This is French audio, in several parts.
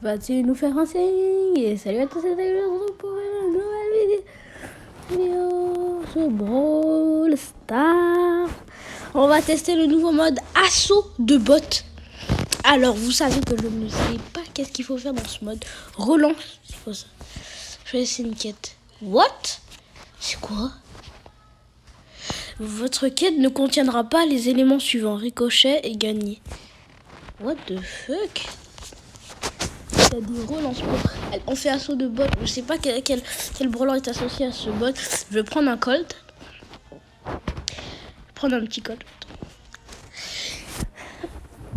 Vas-tu nous faire un signe? Et salut à tous, c'est Taylor pour une nouvelle vidéo sur Brawl Stars. On va tester le nouveau mode assaut de bot. Alors, vous savez que je ne sais pas qu'est-ce qu'il faut faire dans ce mode. Relance, c'est quoi ça? Je vais essayer une quête. What? C'est quoi? Votre quête ne contiendra pas les éléments suivants. Ricochet et gagner. What the fuck? Il y a des relancements. On fait assaut de bot. Je sais pas quel brawler est associé à ce bot. Je vais prendre un colt. Prendre un petit colt.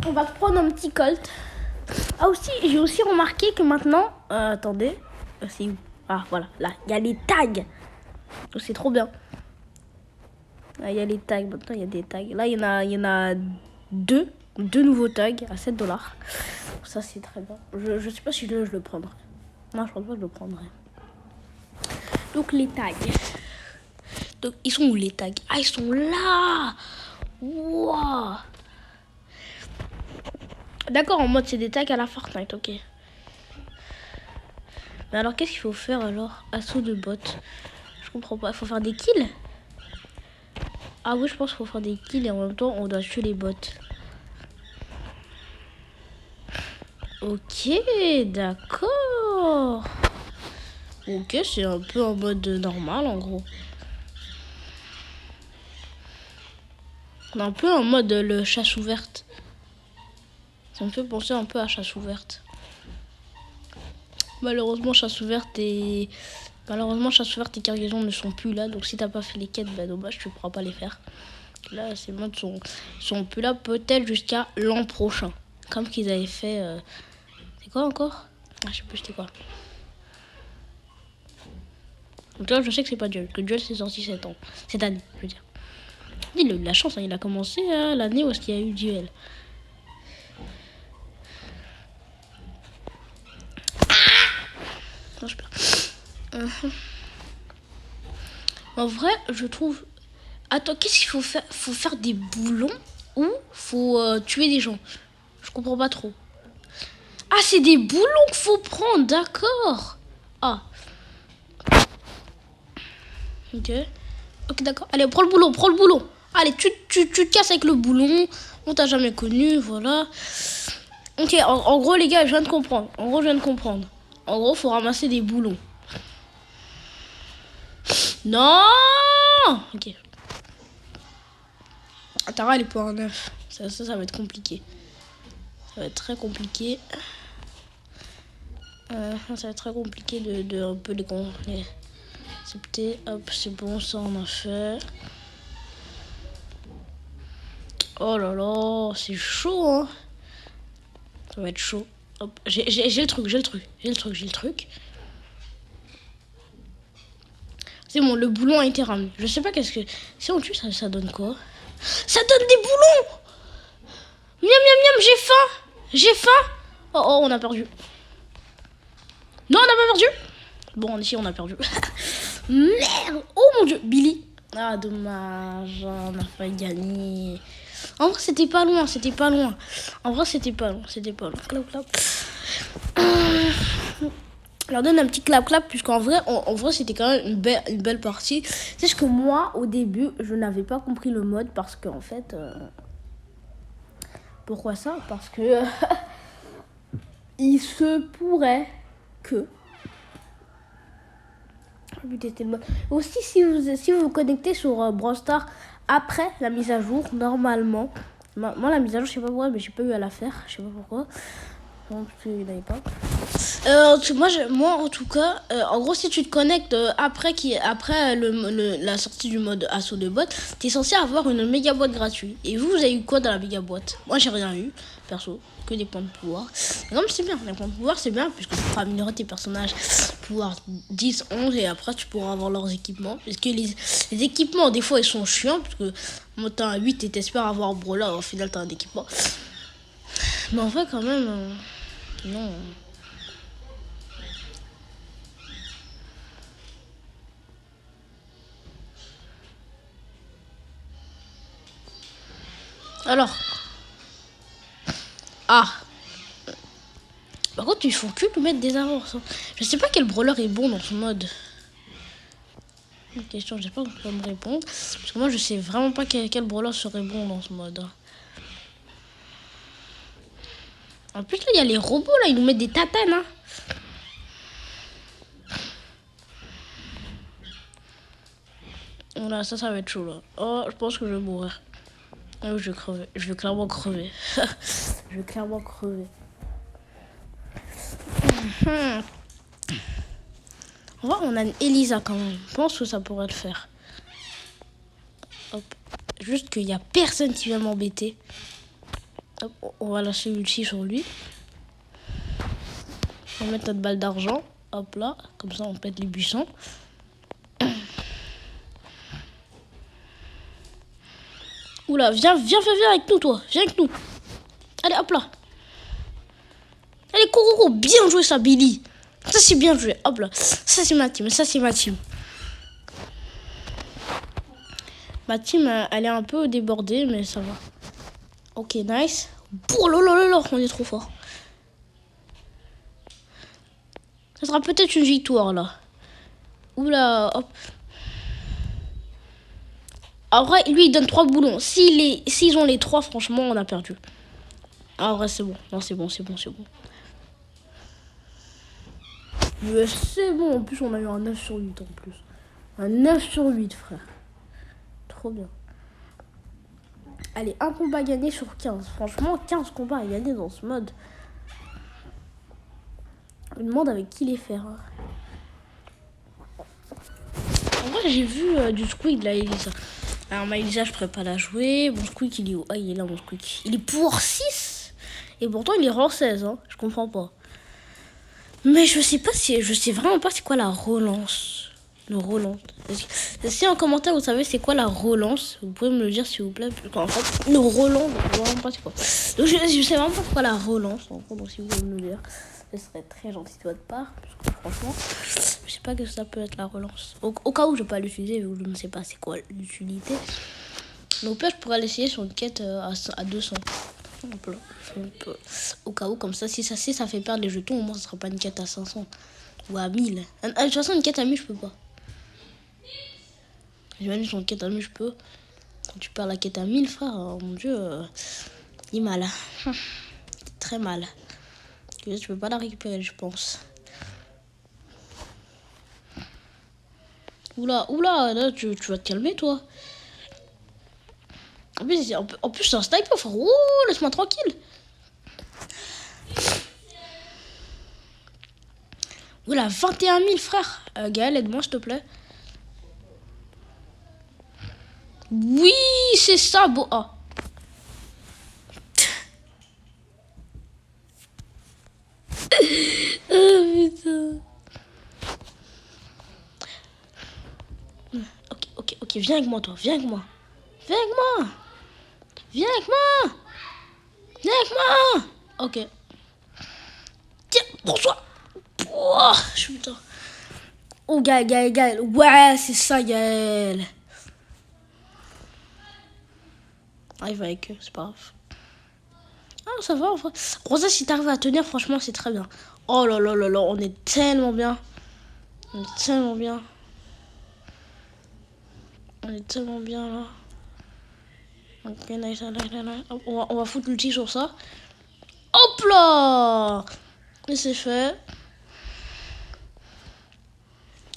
On va prendre un petit colt. Ah aussi, j'ai aussi remarqué que maintenant... attendez. C'est où? Ah voilà, là. Il y a les tags. Oh, c'est trop bien. Là, il y a les tags. Maintenant, il y a des tags. Là, il y en a deux nouveaux tags à 7 $. Ça, c'est très bien. Je sais pas si je le prendrai. Non, je pense pas que je le prendrai. Donc, les tags. Donc, ils sont où les tags? Ah, ils sont là! Wow! D'accord, en mode c'est des tags à la Fortnite, ok. Mais alors, qu'est-ce qu'il faut faire alors? Assaut de bot. Je comprends pas. Il faut faire des kills? Ah oui, je pense qu'il faut faire des kills et en même temps, on doit tuer les bots. Ok, d'accord. Ok, c'est un peu en mode normal en gros. On est un peu en mode le chasse ouverte. Ça me fait penser un peu à chasse ouverte. Malheureusement, chasse ouverte et cargaisons ne sont plus là. Donc si t'as pas fait les quêtes, bah dommage, tu pourras pas les faire. Là, ces modes sont plus là peut-être jusqu'à l'an prochain. Comme qu'ils avaient fait... C'est quoi encore? Ah, je sais plus c'était quoi. Donc là, je sais que c'est pas Duel. Que Duel, c'est sorti cette année, je veux dire. Il a eu de la chance, hein, il a commencé l'année où est-ce qu'il y a eu Duel. Non, je perds. En vrai, je trouve... Attends, qu'est-ce qu'il faut faire? Faut faire des boulons ou faut tuer des gens? Je comprends pas trop. Ah, c'est des boulons qu'il faut prendre, d'accord. Ah. Ok. Ok, d'accord. Allez, prends le boulon. Allez, tu te casses avec le boulon. On t'a jamais connu, voilà. Ok, en gros, les gars, je viens de comprendre. En gros, faut ramasser des boulons. Non! Ok. Tara, elle est point 9. Ça va être compliqué. Ça va être très compliqué. Ça va être très compliqué de un peu les accepter. Hop, c'est bon, ça on a fait. Oh là là, c'est chaud, hein. Ça va être chaud. Hop, j'ai le truc. C'est bon, le boulon a été ramené. Je sais pas qu'est-ce que... Si on tue, ça donne quoi? Ça donne des boulons! Miam, miam, miam, j'ai faim! Oh, on a perdu. Non, on n'a pas perdu! Bon, ici, on a perdu. Merde! Oh mon dieu! Billy! Ah, dommage. On a failli gagner. En vrai, c'était pas loin. Clap, clap. Je leur donne un petit clap puisqu'en vrai, c'était quand même une belle partie. C'est ce que moi, au début, je n'avais pas compris le mode parce qu'en fait... pourquoi ça? Parce que... il se pourrait que... Aussi, si vous vous connectez sur Brawl Stars après la mise à jour, normalement... Moi, la mise à jour, je sais pas pourquoi, mais j'ai pas eu à la faire. Je sais pas pourquoi. Non, parce qu'il n'y avait pas. Moi, en tout cas, en gros, si tu te connectes après la sortie du mode assaut de bot, t'es censé avoir une méga boîte gratuite. Et vous avez eu quoi dans la méga boîte? Moi, j'ai rien eu, perso, que des points de pouvoir. Et comme c'est bien, les points de pouvoir, c'est bien, puisque tu pourras améliorer tes personnages, pouvoir 10, 11, et après, tu pourras avoir leurs équipements. Parce que les équipements, des fois, ils sont chiants, parce que moi, t'as un 8 et t'espères avoir Brawler, au final, t'as un équipement. Mais en vrai, quand même, non. Alors. Ah. Par contre, ils font que nous mettre des avances. Hein. Je sais pas quel brawler est bon dans ce mode. Une question, j'espère que tu vas me répondre. Parce que moi, je sais vraiment pas quel brawler serait bon dans ce mode. Hein. En plus, là, il y a les robots, là, ils nous mettent des tatanes. Hein. Voilà, ça va être chaud, là. Oh, je pense que je vais mourir. Oh, je vais crever. Je vais clairement crever. Je vais clairement crever. En vrai, on a une Elisa quand même. Je pense que ça pourrait le faire. Hop. Juste qu'il n'y a personne qui va m'embêter. Hop, on va lâcher l'ulti sur lui. On va mettre notre balle d'argent. Hop là. Comme ça, on pète les buissons. Oula, viens avec nous, toi. Viens avec nous. Allez, hop là. Allez, cours. Bien joué, ça, Billy. Ça, c'est bien joué. Hop là. Ça, c'est ma team. Ma team, elle est un peu débordée, mais ça va. Ok, nice. Oh là, on est trop fort. Ça sera peut-être une victoire, là. Oula, hop. En vrai, lui, il donne 3 boulons. S'ils ont les 3, franchement, on a perdu. En vrai, c'est bon. Non, c'est bon. Mais c'est bon. En plus, on a eu un 9 sur 8 en plus. Un 9 sur 8, frère. Trop bien. Allez, un combat gagné sur 15. Franchement, 15 combats à gagner dans ce mode. Je me demande avec qui les faire. Hein. En vrai, j'ai vu du Squeak, là, Elisa. Alors, ma Elisa, je pourrais pas la jouer. Mon Squeak, il est où? Ah, il est là, mon Squeak. Il est pour 6. Et pourtant, il est rang 16. Hein. Je comprends pas. Mais je sais vraiment pas c'est quoi la relance. Le relance. Si en commentaire vous savez c'est quoi la relance, vous pouvez me le dire s'il vous plaît. Parce qu'en fait, le relance, je sais vraiment pas c'est quoi. Donc je sais vraiment pas c'est quoi la relance. En fait, donc si vous pouvez me le dire, ce serait très gentil de votre part. Parce que franchement, je sais pas que ça peut être la relance. Au cas où je vais pas l'utiliser, je ne sais pas c'est quoi l'utilité. Donc là je pourrais l'essayer sur une quête à 200. Au cas où, comme ça, si ça fait perdre les jetons, au moins, ce sera pas une quête à 500 ou à 1000. De toute façon, une quête à 1000, je peux pas. J'imagine sur une quête à 1000, je peux. Quand tu perds la quête à 1000, frère, oh mon dieu, il est mal. Très mal. Tu peux pas la récupérer, je pense. Oula, là, tu vas te calmer, toi. En plus c'est un sniper, frère. Oh, laisse-moi tranquille. Oula, 21 000, frère. Gaël, aide-moi, s'il te plaît. Oui, c'est ça, beau. Ah. Oh, putain. Ok, viens avec moi, toi. Viens avec moi. Ok. Tiens, prends-toi. Oh, putain. Oh, Gaël. Ouais, c'est ça, Gaël. Ah, il va avec eux, c'est pas grave. Ah, ça va, enfin. Rosa, si t'arrives à tenir, franchement, c'est très bien. Oh là, on est tellement bien. On est tellement bien, là. Ok, nice. On va foutre l'ulti sur ça. Hop là. Et c'est fait.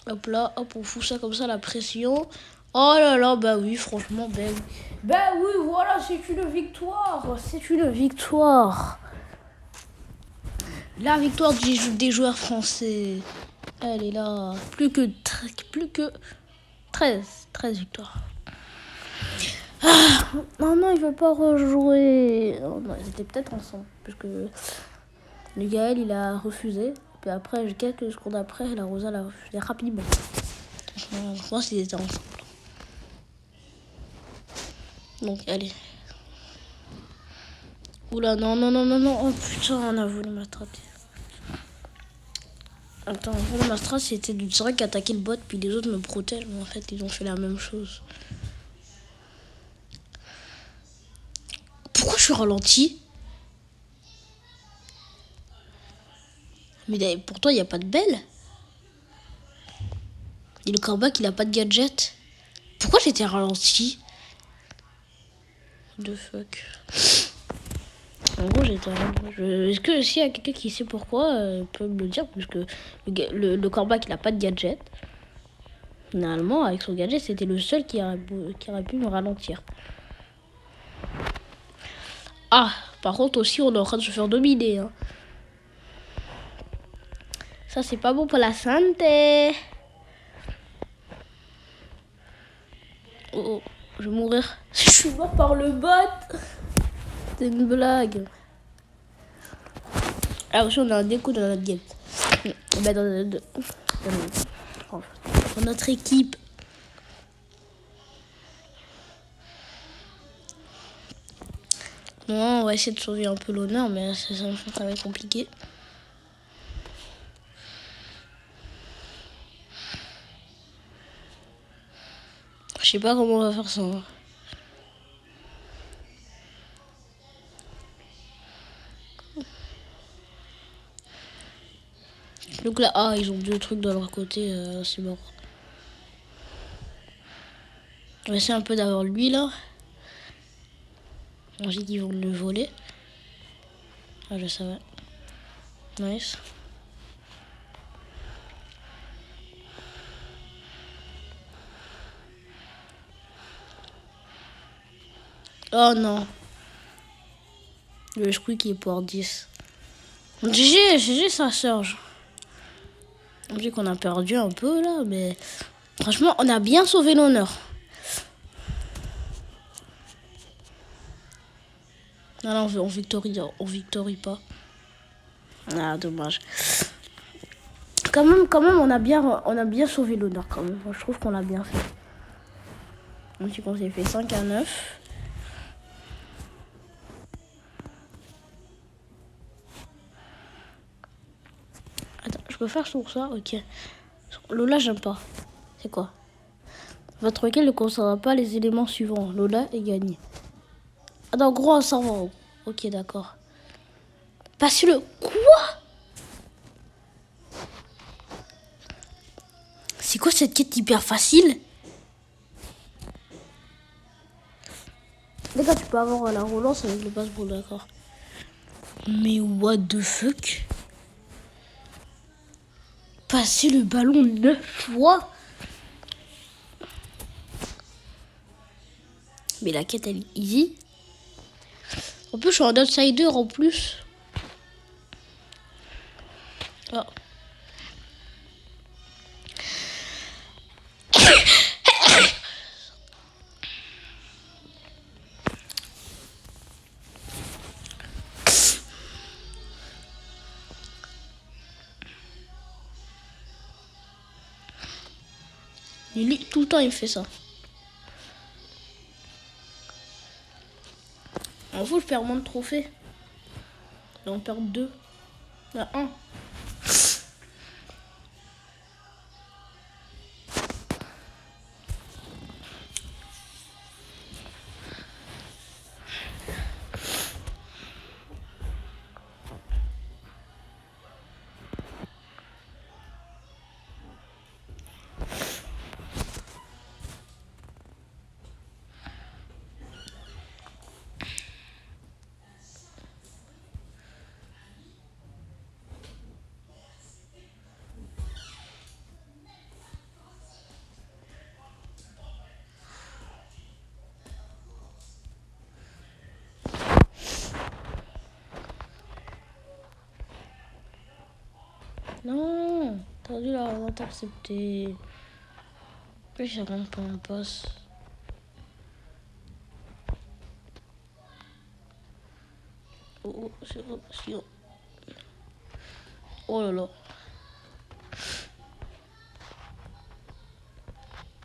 Hop là, on fout ça comme ça, la pression. Oh là là, bah oui, franchement, ben oui. Ben oui, voilà, c'est une victoire. La victoire des joueurs français. Elle est là. Plus que 13 victoires. Ah, non, il va pas rejouer. Non, ils étaient peut-être ensemble. Parce que le Gaël, il a refusé. Puis après, quelques secondes après, la Rosa l'a refusé rapidement. Je pense qu'ils étaient ensemble. Donc, allez. Oula, non. Oh putain, on a voulu ma strat. Attends, ma strat, c'était du direct attaquer le bot, puis les autres me protègent. Mais en fait, ils ont fait la même chose. Pourquoi je suis ralenti? Mais pour toi, il n'y a pas de belle. Et le corbac, il a pas de gadget. Pourquoi j'étais ralenti? The fuck. En gros, j'étais ralenti. Est-ce que s'il y a quelqu'un qui sait pourquoi, peut me le dire, puisque le corbac, il a pas de gadget. Finalement, avec son gadget, c'était le seul qui aurait pu me ralentir. Ah, par contre aussi, on est en train de se faire dominer. Hein. Ça, c'est pas bon pour la santé. Oh, je vais mourir. Je suis mort par le bot. C'est une blague. Ah, aussi, on a un déco dans notre game. Dans notre équipe. Bon, on va essayer de sauver un peu l'honneur, mais ça va être compliqué. Je sais pas comment on va faire ça. Donc là, ah, ils ont deux trucs de leur côté, c'est mort. On va essayer un peu d'avoir lui là. On dit qu'ils vont le voler. Ah, je savais. Nice. Oh non. Le squeak qui est pour 10. GG, ça Serge. On dit qu'on a perdu un peu là, mais franchement, on a bien sauvé l'honneur. Non, on victorie pas. Ah, dommage. Quand même, on a bien sauvé l'honneur quand même. Je trouve qu'on l'a bien fait. On dit qu'on s'est fait 5-9. Attends, je peux faire sur ça? Ok. Lola, j'aime pas. C'est quoi? Votre requête ne concernera pas les éléments suivants. Lola est gagné. Ah non, gros, on s'en va. Ok, d'accord. Passe le... Quoi? C'est quoi cette quête hyper facile? Les gars, tu peux avoir la relance avec le baseball, d'accord. Mais what the fuck? Passer le ballon 9 fois? Mais la quête, elle est easy. En plus, je suis en outsider en plus. Oh. Lui, tout le temps, il fait ça. En fait, je perds moins de trophées. Là, on perd 2. Là, 1. Non, t'as dû l'intercepter. Puis ça rentre pas en passe. Oh, c'est bon. Oh là là.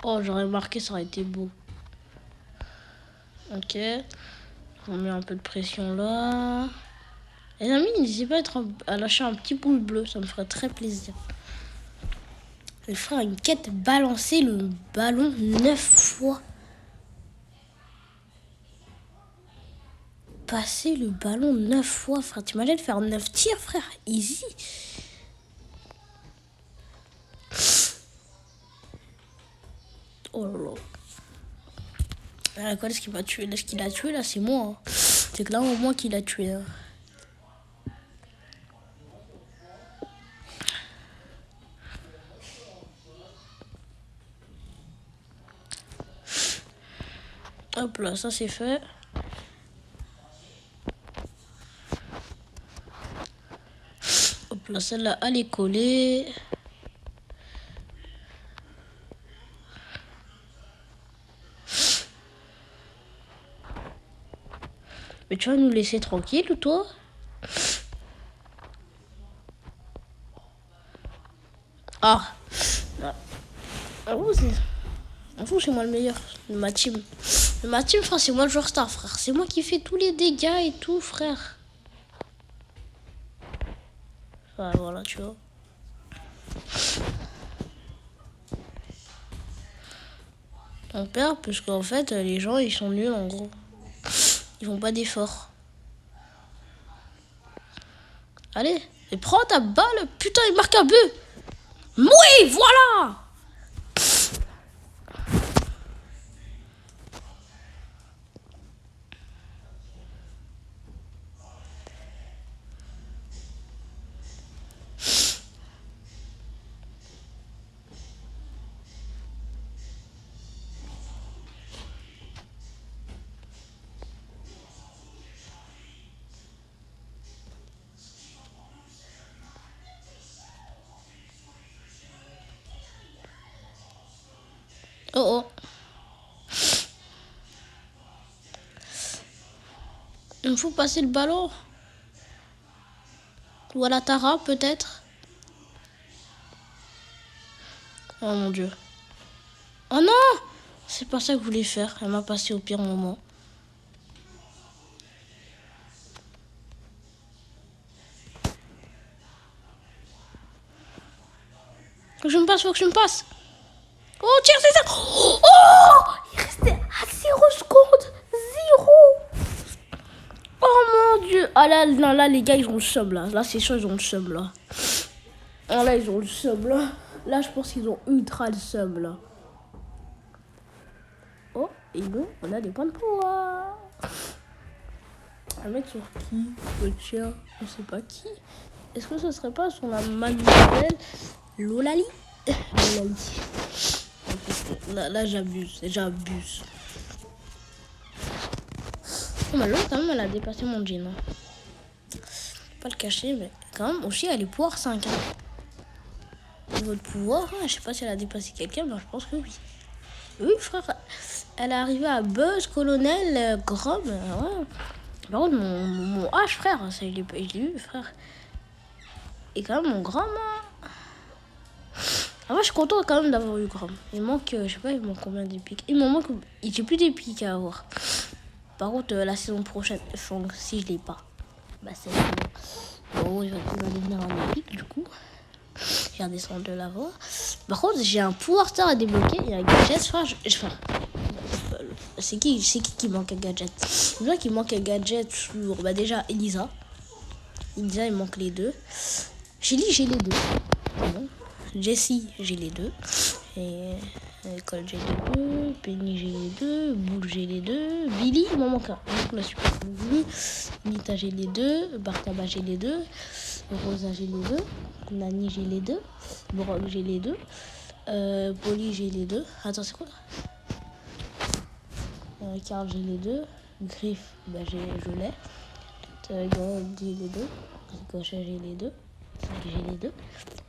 Oh, j'aurais marqué, ça aurait été beau. Ok. On met un peu de pression là. Les amis, n'hésitez pas à lâcher un petit pouce bleu, ça me ferait très plaisir. Je ferai une quête, balancer le ballon 9 fois. Passer le ballon 9 fois, frère. T'imagines faire 9 tirs, frère. Easy. Oh là là. Quoi, ce qui m'a tué, ce qu'il a tué là, c'est moi. Hein. C'est clairement moi qui l'a tué. Hein. Hop là, ça c'est fait. Hop là, celle-là, elle est collée. Mais tu vas nous laisser tranquille, toi? Ah. Ah bon, c'est moi le meilleur de ma team. De ma team, frère, c'est moi le joueur star, frère. C'est moi qui fais tous les dégâts et tout, frère. Ah, voilà, tu vois. On perd parce qu'en fait, les gens, ils sont nuls, en gros. Ils font pas d'efforts. Allez, et prends ta balle. Putain, il marque un but. Oui, voilà. Oh oh. Il me faut passer le ballon. Ou à la Tara, peut-être. Oh mon dieu. Oh non! C'est pas ça que je voulais faire. Elle m'a passé au pire moment. Faut que je me passe, faut que je me passe. Oh, tire, c'est ça! Oh! Il restait à 0 secondes. 0. Oh mon dieu. Ah là, non, là, les gars, ils ont le seum, là. Là, c'est sûr, ils ont le seum, là. Ah là, ils ont le seum, là. Là, je pense qu'ils ont ultra le seum, là. Oh, et nous, on a des points de pouvoir. Un mec sur qui? Le tien, je sais pas qui. Est-ce que ce serait pas sur la mademoiselle Lolali? Lolali. Là j'abuse. Oh, mais l'autre, quand même, elle a dépassé mon jean. Hein. Pas le cacher, mais quand même, aussi, elle est pouvoir 5. Hein. Niveau de pouvoir, hein, je sais pas si elle a dépassé quelqu'un, mais je pense que oui. Oui, frère, elle est arrivée à Buzz, Colonel, Grom. Ouais. Par contre, mon H, frère, ça, je l'ai eu, frère. Et quand même, mon Grom. Hein. Ah, moi, je suis content quand même d'avoir eu Grom. Il manque, je sais pas, il manque combien d'épiques. Il m'en manque, j'ai plus d'épiques à avoir. Par contre, la saison prochaine, si je l'ai pas, bah c'est bon, il va devenir un épique du coup. Je vais redescendre de la voie. Par contre, j'ai un pouvoir star à débloquer. Il y a un gadget. C'est qui manque un gadget? C'est vrai qu'il manque un gadget sur bah déjà Elisa. Elisa, il manque les deux. Shelly, j'ai les deux. Bon. Jessie, j'ai les deux. Et Cole, j'ai les deux. Penny, j'ai les deux. Bull, j'ai les deux. Billy, il m'en manque un. Donc la super Bull. Nita, j'ai les deux. Bartaba, j'ai les deux. Rosa, j'ai les deux. Nani, j'ai les deux. Brock, j'ai les deux. Polly, j'ai les deux. Attends, c'est quoi? Carl, j'ai les deux. Griff, bah, je l'ai. Gaël, j'ai les deux. Ricochet, j'ai les deux. J'ai les deux.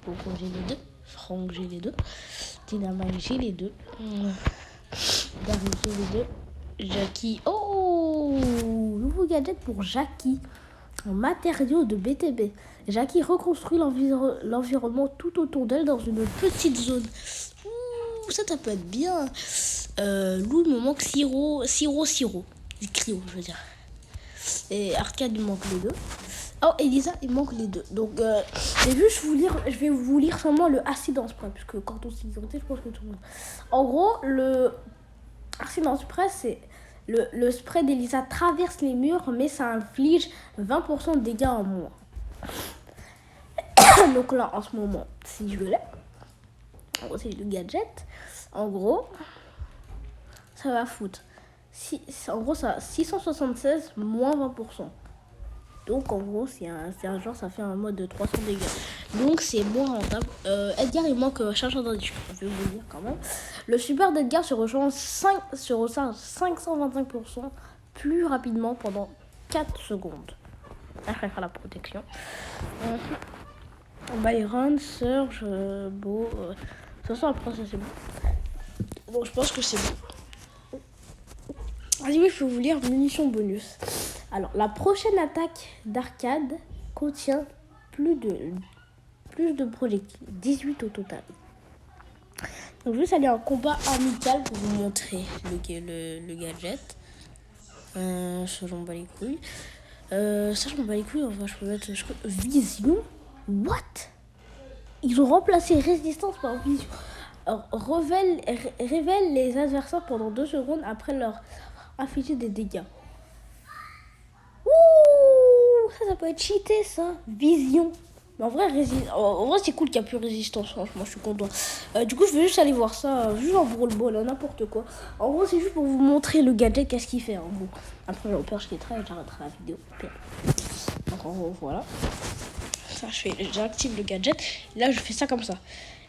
Poco, j'ai les deux. Franck, j'ai les deux. Dynamite, j'ai les deux. Daryl, j'ai les deux. Jackie. Oh! Nouveau gadget pour Jackie. En matériaux de BTB. Jackie reconstruit l'environnement tout autour d'elle dans une petite zone. Ouh, ça peut être bien. Lou, il me manque Siro. Cryo, je veux dire. Et Arcade, il manque les deux. Oh, Elisa, il manque les deux. Donc, je vais vous lire seulement le Accident Spray. Parce que quand on s'y sécurité, je pense que tout le monde. En gros, le Accident Spray, c'est le spray d'Elisa traverse les murs, mais ça inflige 20% de dégâts en moins. Donc là, en ce moment, si je l'ai, c'est le gadget. En gros, ça va foutre. En gros, ça 676 moins 20%. Donc en gros, c'est un genre, ça fait un mode de 300 dégâts. Donc c'est moins rentable. Edgar, il manque chargeur d'indiscrétion, je vais vous le dire quand même. Le super d'Edgar se recharge 525% plus rapidement pendant 4 secondes. Après la protection. Byron, Surge, Beau. De toute façon, après ça c'est bon. Donc je pense que c'est bon. Vas-y, oui, je peux vous lire munitions bonus. Alors, la prochaine attaque d'arcade contient plus de projectiles, 18 au total. Donc, je vais aller en combat amical pour vous montrer le gadget. Ça, j'en bats les couilles. Enfin, je peux mettre vision. What? Ils ont remplacé résistance par vision. Alors, révèle les adversaires pendant 2 secondes après leur afficher des dégâts. Ouh, ça peut être cheaté, ça. Vision. Mais en vrai, c'est cool qu'il n'y a plus résistance. Franchement, je suis content. Du coup, je vais juste aller voir ça. Juste en brawl-ball, n'importe quoi. En gros, c'est juste pour vous montrer le gadget, qu'est-ce qu'il fait. Bon. Après, j'ai peur, je quitterai et j'arrêterai la vidéo. Donc, en gros, voilà. Ça, j'active le gadget. Et là, je fais ça comme ça.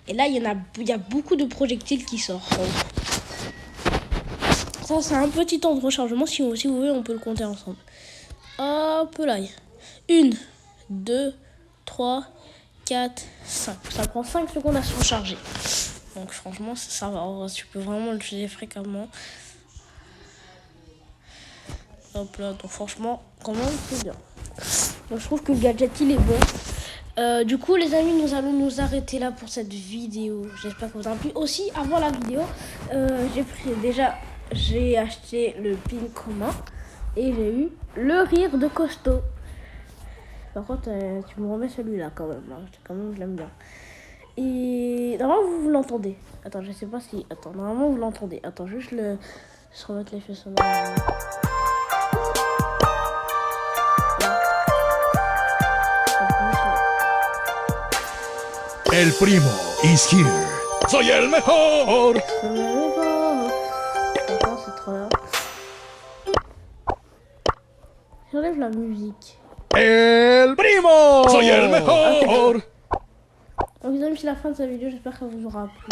Et là, il y a beaucoup de projectiles qui sortent. Ça, c'est un petit temps de rechargement. Si vous voulez, on peut le compter ensemble. Hop là. 1, 2, 3, 4, 5. Ça prend 5 secondes à se recharger. Donc franchement, ça va. Tu peux vraiment l'utiliser fréquemment. Hop là. Donc franchement, quand même, c'est bien. Donc je trouve que le gadget, il est bon. Du coup, les amis, nous allons nous arrêter là pour cette vidéo. J'espère que vous avez plu. Aussi, avant la vidéo, j'ai acheté le pin commun. Et j'ai eu le rire de Costaud. Par contre, tu me remets celui-là quand même. Hein. Quand même, je l'aime bien. Et normalement, vous l'entendez. Attends, je sais pas si... Attends, normalement, vous l'entendez. Attends, juste je remettre l'effet sonore. El primo is here. Soy el mejor. Franchement, c'est trop bien. J'enlève la musique. El primo. Soy el mejor. Donc les amis, c'est la fin de cette vidéo. J'espère qu'elle vous aura plu.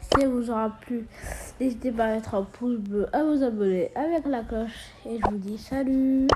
Si elle vous aura plu, n'hésitez pas à mettre un pouce bleu, à vous abonner avec la cloche. Et je vous dis salut.